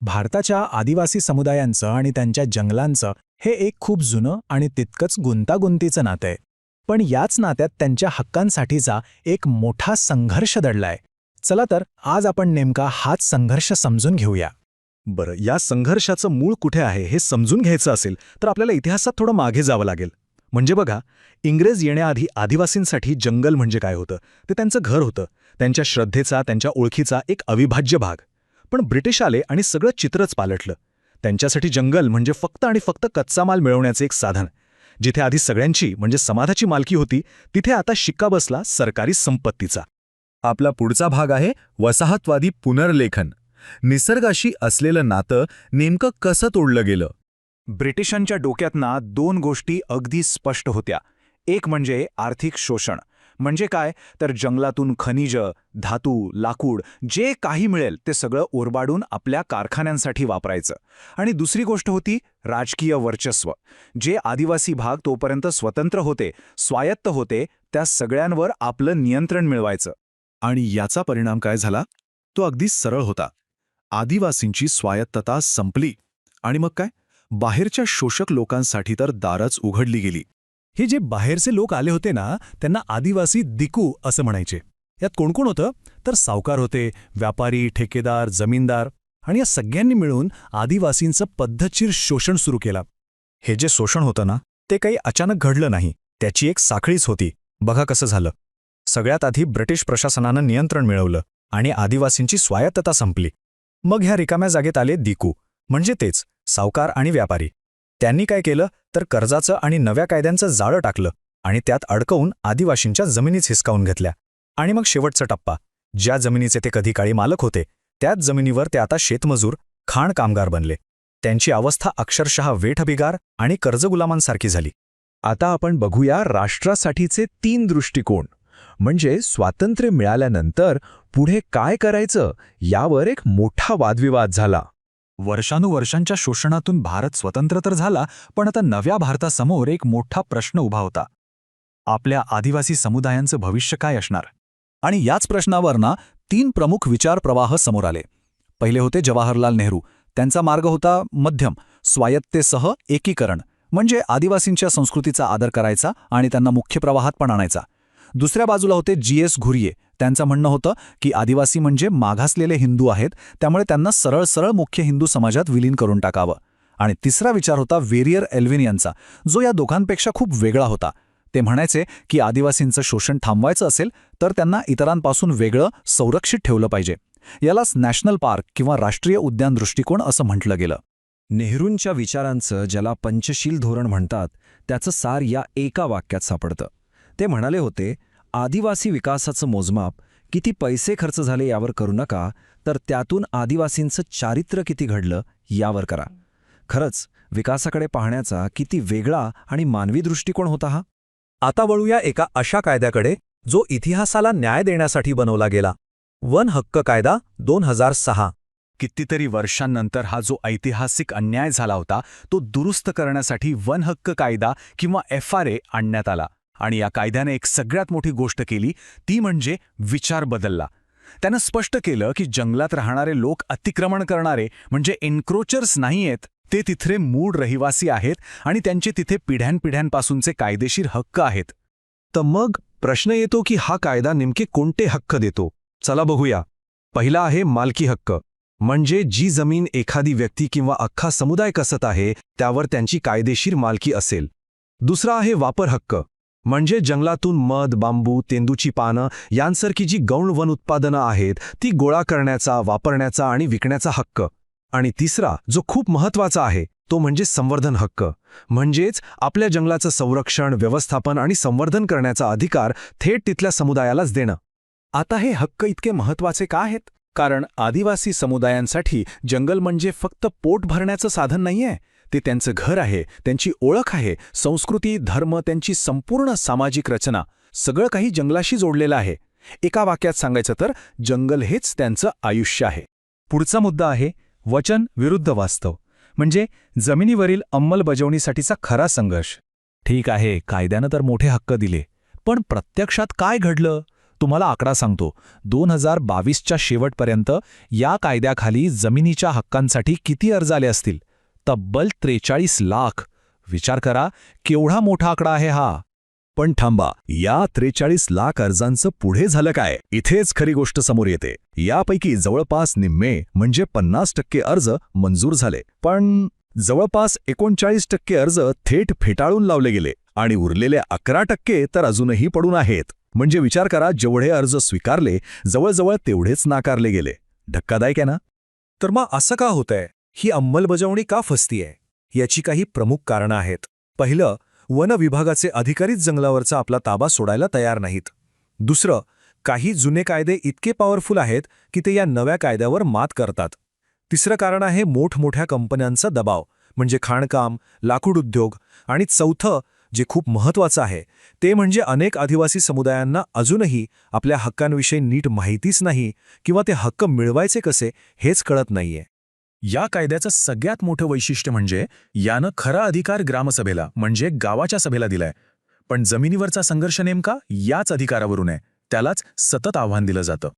भारताच्या आदिवासी समुदायांचं आणि त्यांच्या जंगलांचं हे एक खूप जुनं आणि तितकंच गुंतागुंतीचं नातं आहे. पण याच नात्यात त्यांच्या हक्कांसाठीचा एक मोठा संघर्ष दडलाय. चला तर आज आपण नेमका हाच संघर्ष समजून घेऊया. बरं, या संघर्षाचं मूळ कुठे आहे हे समजून घ्यायचं असेल तर आपल्याला इतिहासात थोडं मागे जावं लागेल. म्हणजे बघा, इंग्रज येण्याआधी आदिवासींसाठी जंगल म्हणजे काय होतं? ते त्यांचं घर होतं, त्यांच्या श्रद्धेचा, त्यांच्या ओळखीचा एक अविभाज्य भाग. पण ब्रिटिश आले आणि सगळं चित्रच पालटलं. त्यांच्यासाठी जंगल म्हणजे फक्त आणि फक्त कच्चा माल मिळवण्याचे एक साधन. जिथे आधी सगळ्यांची म्हणजे समाजाची मालकी होती, तिथे आता शिक्का बसला सरकारी संपत्तीचा. आपला पुढचा भाग आहे वसाहतवादी पुनर्लेखन. निसर्गाशी असलेलं नातं नेमकं कसं तोडलं गेलं? ब्रिटिशांच्या डोक्यातना दोन गोष्टी अगदी स्पष्ट होत्या. एक म्हणजे आर्थिक शोषण. म्हणजे काय तर जंगलातून खनिज, धातू, लाकूड जे काही मिळेल ते सगळं ओरबाडून आपल्या कारखान्यांसाठी वापरायचं. आणि दुसरी गोष्ट होती राजकीय वर्चस्व. जे आदिवासी भाग तोपर्यंत स्वतंत्र होते, स्वायत्त होते, त्या सगळ्यांवर आपलं नियंत्रण मिळवायचं. आणि याचा परिणाम काय झाला? तो अगदी सरळ होता. आदिवासींची स्वायत्तता संपली. आणि मग काय? बाहेरच्या शोषक लोकांसाठी तर दारच उघडली गेली. हे जे बाहेरचे लोक आले होते ना, त्यांना आदिवासी दिकू असं म्हणायचे. यात कोण कोण होतं? तर सावकार होते, व्यापारी, ठेकेदार, जमीनदार. आणि या सगळ्यांनी मिळून आदिवासींचं पद्धतशीर शोषण सुरू केलं. हे जे शोषण होतं ना, ते काही अचानक घडलं नाही. त्याची एक साखळीच होती. बघा कसं झालं. सगळ्यात आधी ब्रिटिश प्रशासनानं नियंत्रण मिळवलं आणि आदिवासींची स्वायत्तता संपली. मग ह्या रिकाम्या जागेत आले दिकू, म्हणजे तेच सावकार आणि व्यापारी. त्यांनी काय केलं तर कर्जाचं आणि नव्या कायद्यांचं जाळं टाकलं आणि त्यात अडकवून आदिवासींच्या जमिनीच हिसकावून घेतल्या. आणि मग शेवटचा टप्पा, ज्या जमिनीचे ते कधी काळी मालक होते, त्याच जमिनीवर ते आता शेतमजूर, खाण कामगार बनले. त्यांची अवस्था अक्षरशः वेठबिगार आणि कर्जगुलामांसारखी झाली. आता आपण बघूया राष्ट्रासाठीचे 3 दृष्टिकोन. म्हणजे स्वातंत्र्य मिळाल्यानंतर पुढे काय करायचं यावर एक मोठा वादविवाद झाला. वर्षानुवर्षांच्या शोषणातून भारत स्वतंत्र तर झाला, पण आता नव्या भारतासमोर एक मोठा प्रश्न उभा होता. आपल्या आदिवासी समुदायांचं भविष्य काय असणार? आणि याच प्रश्नावर 3 प्रमुख विचारप्रवाह समोर आले. पहिले होते जवाहरलाल नेहरू. त्यांचा मार्ग होता मध्यम, स्वायत्तेसह एकीकरण, म्हणजे आदिवासींच्या संस्कृतीचा आदर करायचा आणि त्यांना मुख्य प्रवाहात पण आणायचा. दुसऱ्या बाजूला होते जी.एस. घुरिये. त्यांचं म्हणणं होतं की आदिवासी म्हणजे मागासलेले हिंदू आहेत, त्यामुळे त्यांना सरळ सरळ मुख्य हिंदू समाजात विलीन करून टाकावं. आणि तिसरा विचार होता वेरियर एल्विन यांचा, जो या दोघांपेक्षा खूप वेगळा होता. ते म्हणायचे की आदिवासींचं शोषण थांबवायचं असेल तर त्यांना इतरांपासून वेगळं, संरक्षित ठेवलं पाहिजे. यालाच नॅशनल पार्क किंवा राष्ट्रीय उद्यान दृष्टिकोन असं म्हटलं गेलं. नेहरूंच्या विचारांचं, ज्याला पंचशील धोरण म्हणतात, त्याचं सार या एका वाक्यात सापडतं. ते म्हणाले होते, आदिवासी विकासाचं मोजमाप किती पैसे खर्च झाले यावर करू नका, तर त्यातून आदिवासींचं चारित्र्य किती घडलं यावर करा. खरंच विकासाकडे पाहण्याचा किती वेगळा आणि मानवी दृष्टिकोन होता हा. आता वळूया एका अशा कायद्याकडे जो इतिहासाला न्याय देण्यासाठी बनवला गेला. वन हक्क कायदा 2006. कितीतरी वर्षांनंतर हा जो ऐतिहासिक अन्याय झाला होता तो दुरुस्त करण्यासाठी वन हक्क कायदा किंवा FRA आणण्यात आला. आणि या कायद्याने एक सगळ्यात मोठी गोष्ट केली, ती म्हणजे विचार बदलला. त्यानं स्पष्ट केलं की जंगलात राहणारे लोक अतिक्रमण करणारे म्हणजे एन्क्रोचर्स नाहीयेत, ते तिथले मूळ रहिवासी आहेत आणि त्यांचे तिथे पिढ्यानपिढ्यांपासूनचे कायदेशीर हक्क आहेत. तर मग प्रश्न येतो की हा कायदा नेमके कोणते हक्क देतो? चला बघूया. पहिला आहे मालकी हक्क, म्हणजे जी जमीन एखादी व्यक्ती किंवा अख्खा समुदाय कसत आहे त्यावर त्यांची कायदेशीर मालकी असेल. दुसरा आहे वापर हक्क, म्हणजे जंगलातून मध, बांबू, तेंदूची पानं यांसारखी जी गौण वन उत्पादनं आहेत ती गोळा करण्याचा, वापरण्याचा आणि विकण्याचा हक्क. आणि तिसरा, जो खूप महत्त्वाचा आहे, तो म्हणजे संवर्धन हक्क, म्हणजेच आपल्या जंगलाचं संरक्षण, व्यवस्थापन आणि संवर्धन करण्याचा अधिकार थेट तिथल्या समुदायालाच देणं. आता हे हक्क इतके महत्त्वाचे का आहेत? कारण आदिवासी समुदायांसाठी जंगल म्हणजे फक्त पोट भरण्याचं साधन नाहीये. ते त्यांचं घर आहे, त्यांची ओळख आहे, संस्कृती, धर्म, त्यांची संपूर्ण सामाजिक रचना, सगळं काही जंगलाशी जोडलेलं आहे. एका वाक्यात सांगायचं तर जंगल हेच त्यांचं आयुष्य आहे. पुढचा मुद्दा आहे वचन विरुद्ध वास्तव, म्हणजे जमिनीवरील अंमलबजावणीसाठीचा खरा संघर्ष. ठीक आहे, कायद्यानं तर मोठे हक्क दिले, पण प्रत्यक्षात काय घडलं? तुम्हाला आकडा सांगतो, 2022च्या शेवटपर्यंत या कायद्याखाली जमिनीच्या हक्कांसाठी किती अर्ज आले असतील? तब्बल 43 लाख. विचार करा, केवढा मोठा आकडा आहे हा. पण थांबा, या 43 लाख अर्जांचं पुढे झालं काय? इथेच खरी गोष्ट समोर येते. यापैकी जवळपास निम्मे म्हणजे 50% अर्ज मंजूर झाले, पण जवळपास 39% अर्ज थेट फेटाळून लावले गेले आणि उरलेले 11% तर अजूनही पडून आहेत. म्हणजे विचार करा, जेवढे अर्ज स्वीकारले जवळजवळ तेवढेच नाकारले गेले. धक्कादायक आहे ना? तर मग असं का होतंय? ही अंमलबजावणी का फसतीये? याची काही प्रमुख कारणं आहेत. पहिलं, वन विभागाचे अधिकारीच जंगलावरचा आपला ताबा सोडायला तयार नाहीत. दुसरं, काही जुने कायदे इतके पॉवरफुल आहेत की ते या नव्या कायद्यावर मात करतात. तिसरं कारण आहे मोठमोठ्या कंपन्यांचा दबाव, म्हणजे खाणकाम, लाकूड उद्योग. आणि चौथं, जे खूप महत्त्वाचं आहे, ते म्हणजे अनेक आदिवासी समुदायांना अजूनही आपल्या हक्कांविषयी नीट माहितीच नाही किंवा ते हक्क मिळवायचे कसे हेच कळत नाहीये. या कायद्याचं सगळ्यात मोठं वैशिष्ट्य म्हणजे यानं खरा अधिकार ग्रामसभेला म्हणजे गावाच्या सभेला दिलाय. पण जमिनीवरचा संघर्ष नेमका याच अधिकारावरून आहे. त्यालाच सतत आव्हान दिलं जातं.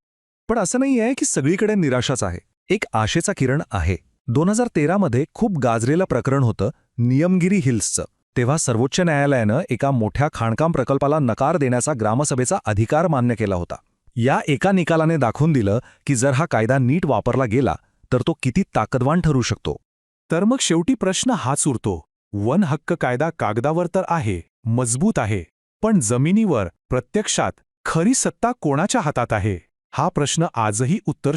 पण असं नाही आहे की सगळीकडे निराशाच आहे. एक आशेचा किरण आहे. 2013मध्ये खूप गाजलेलं प्रकरण होतं नियमगिरी हिल्सचं. तेव्हा सर्वोच्च न्यायालयानं एका मोठ्या खाणकाम प्रकल्पाला नकार देण्याचा ग्रामसभेचा अधिकार मान्य केला होता. या एका निकालाने दाखवून दिलं की जर हा कायदा नीट वापरला गेला तर तो किती ताकदवान ठरू शकतो. तर मग शेवटी प्रश्न हाच उरतो. वन हक्क कायदा कागदावर तर आहे, मजबूत आहे, पण जमिनीवर प्रत्यक्षात खरी सत्ता कोणाच्या हातात आहे? हा प्रश्न आजही उत्तर